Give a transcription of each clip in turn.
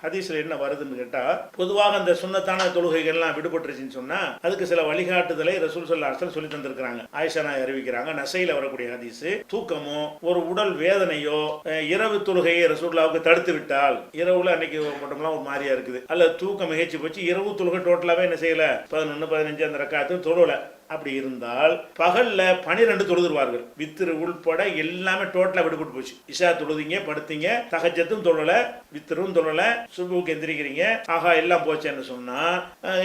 ஹதீஸ்ல என்ன வருதுன்னு கேட்டா, பொதுவாக அந்த சுன்னத்தான தொழுகைகள்லாம் விடுபட்டுருச்சுன்னு சொன்னா அதுக்கு சில வழிகாட்டுதலை ரசூல் ஸல்லல்லாஹு அலைஹி வஸல்லம் சொல்லி தந்திருக்கிறாங்க. ஆயிஷா நாய் அறிவிக்கிறாங்க, நசையில வரக்கூடிய ஹதீஸ். தூக்கமோ ஒரு உடல் வேதனையோ இரவு தொழுகையை ரசூலுல்லாஹ்வுக்கு தடுத்து விட்டால், இரவுல அன்னைக்கு மட்டும்லாம் ஒரு மாதிரியா இருக்குது, அல்ல தூக்கம் மிகைச்சு போச்சு, இரவு தொழுகை டோட்டலாவே என்ன செய்யல, 11 15 அந்த ரக்காத்தும் தொழல, அப்படி இருந்தால் பகல்ல 12 தொழுதுருவார்கள். வித்திரு உள்பட எல்லாமே டோட்டலா விடுபட்டு போச்சு. இஷா தொழுதிங்க, படுத்தீங்க, தஹஜ்ஜத்தும் தொழல, வித்திரும் தொழல, சுபுக்கு எந்திரிக்கிறீங்க, ஆகா எல்லாம் போச்சேன்னு சொன்னா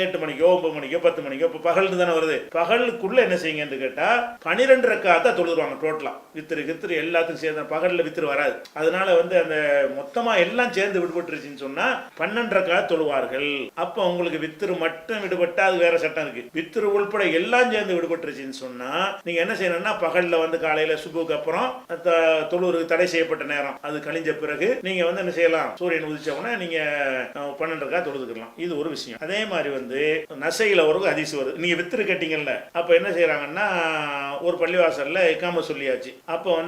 8 மணிக்கோ 9 மணிக்கோ 10 மணிக்கோ இப்போ பகல் தானே வருது, பகலுக்குள்ள என்ன செய்யுங்கன்னு கேட்டா 12 ரக்காத்தா தொழுதுருவாங்க டோட்டலா. வித்திரு எல்லாத்துக்கும் சேர்ந்து பகல்ல வித்திரு வராது. அதனால அந்த மொத்தமா எல்லாம் சேர்ந்து விடுபட்டுருச்சுன்னு சொன்னா 12 ரக்காத் தொழுவார்கள். அப்ப உங்களுக்கு வித்திரு மட்டும் விடுபட்டா அது வேற சட்டம் இருக்கு. வித்திரு உள்பட எல்லாம் சேர்ந்து விடுபட்டுருச்சுன்னு சொன்னா நீங்க என்ன செய்யணும்னா, பகல்ல காலையில சுபுக்கு அப்புறம் தொழுவுக்கு தடை செய்யப்பட்ட நேரம் அது கழிஞ்ச பிறகு நீங்க என்ன செய்யலாம், சூரியன் உதிச்ச உடனே நீங்க 12 ரக்காத் தொழுதுக்கலாம். இது ஒரு விஷயம். அதே மாதிரி நசையில ஒரு ஹதீஸ் வருது. நீங்க வித்திரு கேட்டீங்கல்ல, அப்ப என்ன செய்யறாங்கன்னா, ஒரு பள்ளிவாசல்ல இக்காம சொல்லியாச்சு. அப்ப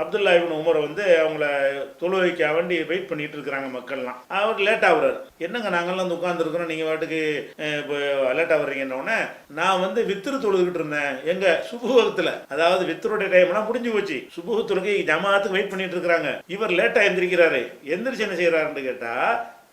அப்துல்லா இப்னு உமர் அவங்கள தொழுவைக்க வேண்டி வெயிட் பண்ணிட்டு இருக்கிறாங்க மக்கள்லாம். அவர் லேட்டா வர்றாரு. என்னங்க நாங்கெல்லாம் உட்கார்ந்து இருக்கிறோம், நீங்க வாட்டுக்கு லேட்டா வர்றீங்கன்னு, நான் வித்திரு தொழுதுகிட்டு இருந்தேன் எங்க சுபுகத்துல, அதாவது வித்தருடைய டைம்லாம் முடிஞ்சு போச்சு, சுபுக தொழுகை ஜமாத்துக்கு வெயிட் பண்ணிட்டு இருக்காங்க. இவர் லேட்டா எந்திரிக்கிறாரு. எந்திரிச்சு என்ன செய்யறாருன்னு கேட்டா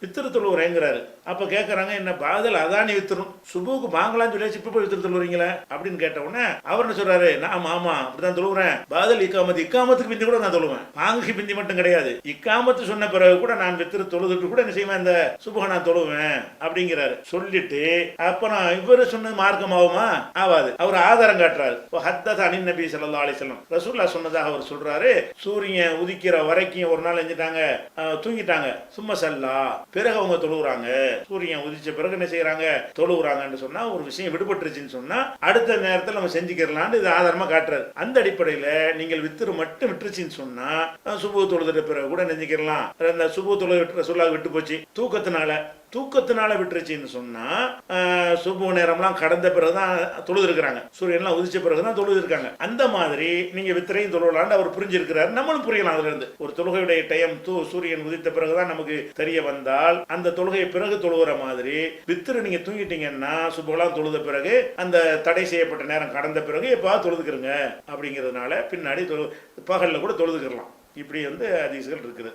வித்திரு தொழுவுறேங்கிறாரு. அப்ப கேட்கறாங்க, என்ன பாதல் அதானி வித்திரும், சுபுக்கு வாங்கலாம்னு சொல்லி இப்ப போய் வித்திரு தொழுவீங்களா அப்படின்னு கேட்ட உடனே அவர் என்ன சொல்றாரு, நான் ஆமா அப்படிதான் தொழுவுறேன், பாதல் இக்காமத்துக்கு பிந்தி கூட நான் தொழுவேன், வாங்குக்கு பிந்தி மட்டும் கிடையாது, இக்காமத்து சொன்ன பிறகு கூட நான் வித்திரு தொழுதுட்டு கூட என்ன செய்வேன், இந்த சுபுக நான் தொழுவேன் அப்படிங்கிறாரு. சொல்லிட்டு அப்புறம் இவரு சொன்னது மார்க்கம் ஆகுமா, ஆவாது. அவர் ஆதாரம் காட்டுறாரு. ஹத்தத் அனின் நபி ஸல்லல்லாஹு அலைஹி வஸல்லம், ரசூலுல்லாஹ் சொன்னதாக அவர் சொல்றாரு, சூரியன் உதிக்கிற வரைக்கும் ஒரு நாள் செஞ்சுட்டாங்க, தூங்கிட்டாங்க, சும்மா சல்லா, பிறகு அவங்க தொழுகிறாங்க, சூரியன் உதிச்ச பிறகு என்ன செய்யறாங்க, தொழுகிறாங்கன்னு சொன்னா ஒரு விஷயம் விடுபட்டுருச்சுன்னு சொன்னா அடுத்த நேரத்தில் நம்ம செஞ்சுக்கிறலான்னு இது ஆதாரமா காட்டுறாரு. அந்த அடிப்படையில நீங்கள் வித்திரு மட்டும் விட்டுருச்சுன்னு சொன்னா சுபு தொழுதுட்ட பிறகு கூட நெஞ்சிக்கலாம். அந்த சுபு தொழுது சொல்லாக விட்டு போச்சு, தூக்கத்தினால விட்டுருச்சுன்னு சொன்னா சுபு நேரம்லாம் கடந்த பிறகுதான் தொழுது இருக்கிறாங்க, சூரியன்லாம் உதிச்ச பிறகுதான் தொழுது இருக்காங்க. அந்த மாதிரி நீங்க வித்திரையும் தொழுவலான்னு அவர் புரிஞ்சிருக்கிறாரு, நம்மளும் புரியலாம். அதுல இருந்து ஒரு தொழுகையுடைய டைம் சூரியன் உதித்த பிறகுதான் நமக்கு தெரிய வந்தால் அந்த தொழுகை பிறகு தொழுகிற மாதிரி வித்திரு நீங்க தூங்கிட்டீங்கன்னா சுபுலாம் தொழுத பிறகு அந்த தடை செய்யப்பட்ட நேரம் கடந்த பிறகு எப்பா தொழுதுக்கிறங்க அப்படிங்கிறதுனால பின்னாடி பகல்ல கூட தொழுதுக்கலாம். இப்படி ஹதீஸ்கள் இருக்குது.